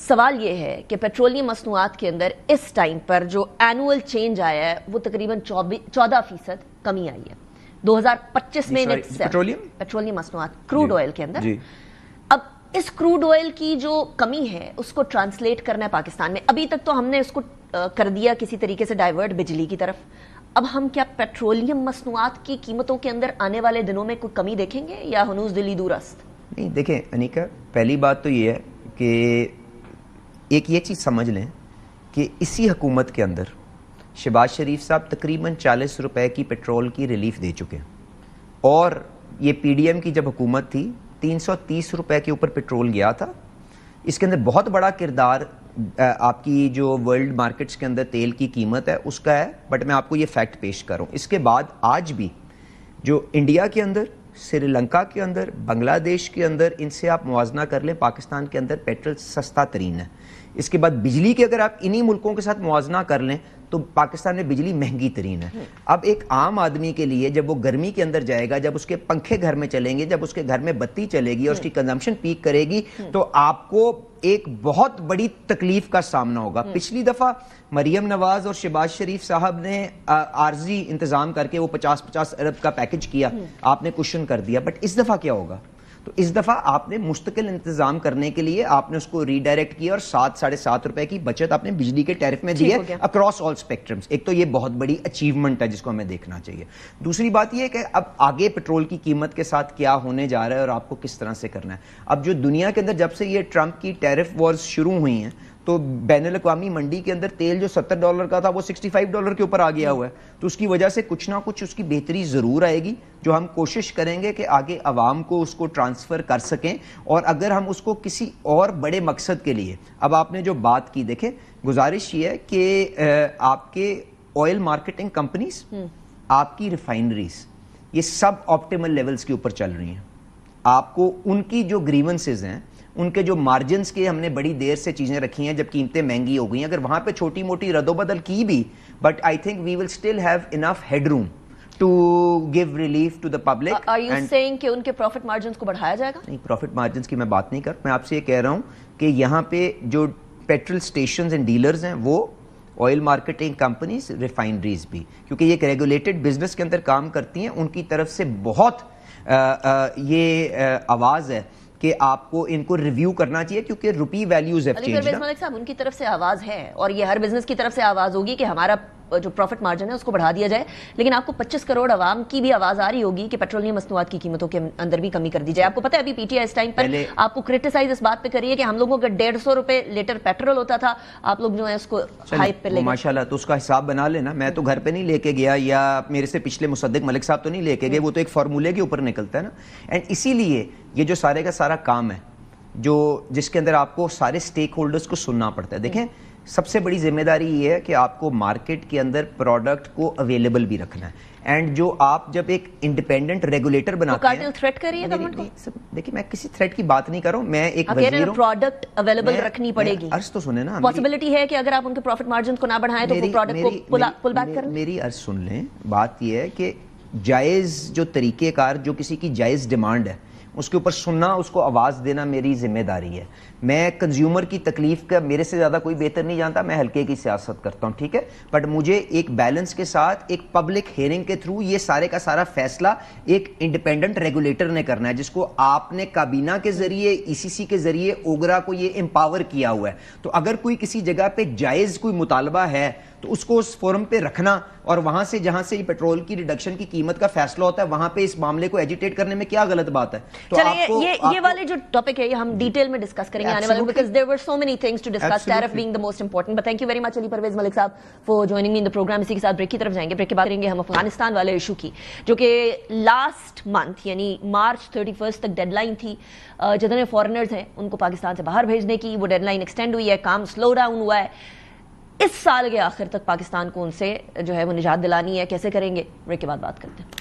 سوال یہ ہے کہ پیٹرولیم مصنوعات کے اندر اس ٹائم پر جو اینول چینج آیا ہے وہ تقریباً 14% کمی آئی ہے 2025 میں پیٹرولیم مصنوعات کروڈ آئل کے اندر. اب اس کروڈ آئل کی جو کمی ہے اس کو ٹرانسلیٹ کرنا ہے پاکستان میں. ابھی تک تو ہم نے اس کو کر دیا کسی طریقے سے ڈائیورٹ بجلی کی طرف. اب ہم کیا پیٹرولیم مصنوعات کی قیمتوں کے اندر آنے والے دنوں میں کوئی کمی دیکھیں گے یا ہنوز دلی دور است؟ نہیں دیکھیں انیکا، پہلی بات تو یہ ہے کہ ایک یہ چیز سمجھ لیں کہ اسی حکومت کے اندر شہباز شریف صاحب تقریباً 40 روپے کی پیٹرول کی ریلیف دے چکے ہیں، اور یہ پی ڈی ایم کی جب حکومت تھی 330 روپے کے اوپر پیٹرول گیا تھا. اس کے اندر بہت بڑا کردار آپ کی جو ورلڈ مارکیٹس کے اندر تیل کی قیمت ہے اس کا ہے. بٹ میں آپ کو یہ فیکٹ پیش کروں، اس کے بعد آج بھی جو انڈیا کے اندر، سری لنکا کے اندر، بنگلہ دیش کے اندر، ان سے آپ موازنہ کر لیں، پاکستان کے اندر پیٹرول سستا ترین ہے. اس کے بعد بجلی کے اگر آپ انہی ملکوں کے ساتھ موازنہ کر لیں تو پاکستان میں بجلی مہنگی ترین ہے. اب ایک عام آدمی کے لیے جب وہ گرمی کے اندر جائے گا، جب اس کے پنکھے گھر میں چلیں گے، جب اس کے گھر میں بتی چلے گی اور اس کی کنزمپشن پیک کرے گی، تو آپ کو ایک بہت بڑی تکلیف کا سامنا ہوگا. پچھلی دفعہ مریم نواز اور شہباز شریف صاحب نے عارضی انتظام کر کے وہ 50 ارب کا پیکج کیا، آپ نے کوشن کر دیا. بٹ اس دفعہ کیا ہوگا؟ تو اس دفعہ آپ نے مستقل انتظام کرنے کے لیے آپ نے اس کو ری ڈائریکٹ کیا اور 7-7.5 روپے کی بچت آپ نے بجلی کے ٹیرف میں دی ہے اکراس آل اسپیکٹرمز. ایک تو یہ بہت بڑی اچیومنٹ ہے جس کو ہمیں دیکھنا چاہیے. دوسری بات یہ ہے کہ اب آگے پیٹرول کی قیمت کے ساتھ کیا ہونے جا رہا ہے اور آپ کو کس طرح سے کرنا ہے. اب جو دنیا کے اندر جب سے یہ ٹرمپ کی ٹیرف وارز شروع ہوئی ہیں تو بین الاقوامی منڈی کے اندر تیل جو $70 کا تھا وہ $65 کے اوپر آ گیا ہوا ہے. تو اس کی وجہ سے کچھ نہ کچھ اس کی بہتری ضرور آئے گی، جو ہم کوشش کریں گے کہ آگے عوام کو اس کو ٹرانسفر کر سکیں. اور اگر ہم اس کو کسی اور بڑے مقصد کے لیے، اب آپ نے جو بات کی، دیکھیں گزارش یہ ہے کہ آپ کے آئل مارکیٹنگ کمپنیز، آپ کی ریفائنریز، یہ سب آپٹیمل لیولز کے اوپر چل رہی ہیں. آپ کو ان کی جو گریونسز ہیں، ان کے جو مارجنز کے ہم نے بڑی دیر سے چیزیں رکھی ہیں جب قیمتیں مہنگی ہو گئی ہیں، اگر وہاں پہ چھوٹی موٹی رد و بدل کی بھی، but I think we will still have enough headroom to give relief to the public. Are you saying کہ ان کے پروفٹ مارجنز کو بڑھایا جائے گا؟ نہیں، پروفٹ مارجنز کی میں بات نہیں کر، میں آپ سے یہ کہہ رہا ہوں کہ یہاں پہ جو پیٹرول اسٹیشنز اینڈ ڈیلرز ہیں وہ آئل مارکیٹنگ کمپنیز، ریفائنریز بھی، کیونکہ یہ ایک ریگولیٹڈ بزنس کے اندر کام کرتی ہیں، ان کی طرف سے بہت یہ آواز ہے کہ آپ کو ان کو ریویو کرنا چاہیے، کیونکہ روپی ویلیوز ہیو چینجڈ. علی ملک صاحب، ان کی طرف سے آواز ہے اور یہ ہر بزنس کی طرف سے آواز ہوگی کہ ہمارا جو پروفٹ مارجن ہے اس کو بڑھا دیا جائے، لیکن آپ کو 25 کروڑ عوام کی بھی آواز آ رہی ہوگی کہ پیٹرولیم مصنوعات کی قیمتوں کے اندر بھی کمی کر دی جائے. آپ کو پتہ ہے ابھی P T I us time پر آپ کو کرٹیسائز اس بات پہ کریے کہ ہم لوگوں کا 150 روپے لیٹر پیٹرول ہوتا تھا، آپ لوگ جو ہے اس کو ہائپ پہ لے گئے. ماشاءاللہ، تو اس کا حساب بنا لینا. میں تو گھر پہ نہیں لے کے گیا، یا میرے سے پچھلے مصدق ملک صاحب تو نہیں لے کے گئے، وہ تو ایک فارمولے کے اوپر نکلتا ہے نا. اینڈ اسی لیے یہ جو سارے کا سارا کام ہے جس کے اندر آپ کو سارے سٹیک ہولڈرز کو سننا پڑتا ہے. دیکھیں، سب سے بڑی ذمہ داری یہ ہے کہ آپ کو مارکیٹ کے اندر پروڈکٹ کو اویلیبل بھی رکھنا ہے. اینڈ جو آپ جب ایک انڈیپینڈنٹ ریگولیٹر بناتے ہیں، کارٹل تھریٹ کر رہی ہے گورنمنٹ کو. دیکھیں، میں کسی تھریٹ کی بات نہیں کر رہا ہوں، میں ایک وزیر ہوں. پروڈکٹ اویلیبل رکھنی پڑے گی. عرض تو سنیں نا، پاسبلٹی ہے کہ اگر آپ ان کے پروفٹ مارجن کو نہ بڑھائیں تو وہ پروڈکٹ کو پل بیک کریں. میری عرض سن لیں. بات یہ ہے کہ جائز جو طریقہ کار، جو کسی کی جائز ڈیمانڈ ہے، اس کے اوپر سننا، اس کو آواز دینا میری ذمہ داری ہے. میں کنزیومر کی تکلیف کا میرے سے زیادہ کوئی بہتر نہیں جانتا، میں ہلکے کی سیاست کرتا ہوں، ٹھیک ہے. بٹ مجھے ایک بیلنس کے ساتھ ایک پبلک ہیئرنگ کے تھرو یہ سارے کا سارا فیصلہ ایک انڈیپینڈنٹ ریگولیٹر نے کرنا ہے، جس کو آپ نے کابینہ کے ذریعے، ای سی سی کے ذریعے اوگرا کو یہ امپاور کیا ہوا ہے. تو اگر کوئی کسی جگہ پہ جائز کوئی مطالبہ ہے تو اس کو اس فورم پہ رکھنا، اور وہاں سے جہاں سے پیٹرول کی ریڈکشن کی قیمت کا فیصلہ ہوتا ہے وہاں پہ اس معاملے کو ایجیٹیٹ کرنے میں کیا غلط بات ہے. تو یہ والے جو ٹاپک ہے یہ ہم ڈیٹیل میں ڈسکس کریں گے آنے والے، because there were so many things to discuss, tariff being the most important. But thank you very much علی پرویز ملک صاحب for joining me in the program. اسی کے ساتھ بریک کی طرف جائیں گے. بریک کے بعد کریں گے ہم افغانستان والے ایشو کی، جو کہ لاسٹ منتھ یعنی مارچ 31 تک ڈیڈ لائن تھی جتنے فورنرز ہیں ان کو پاکستان سے باہر بھیجنے کی. وہ ڈیڈ لائن ایکسٹینڈ ہوئی ہے، کام سلو ڈاؤن ہوا ہے. اس سال کے آخر تک پاکستان کو ان سے جو ہے وہ نجات دلانی ہے. کیسے کریں گے؟ بریک کے بعد بات کرتے ہیں.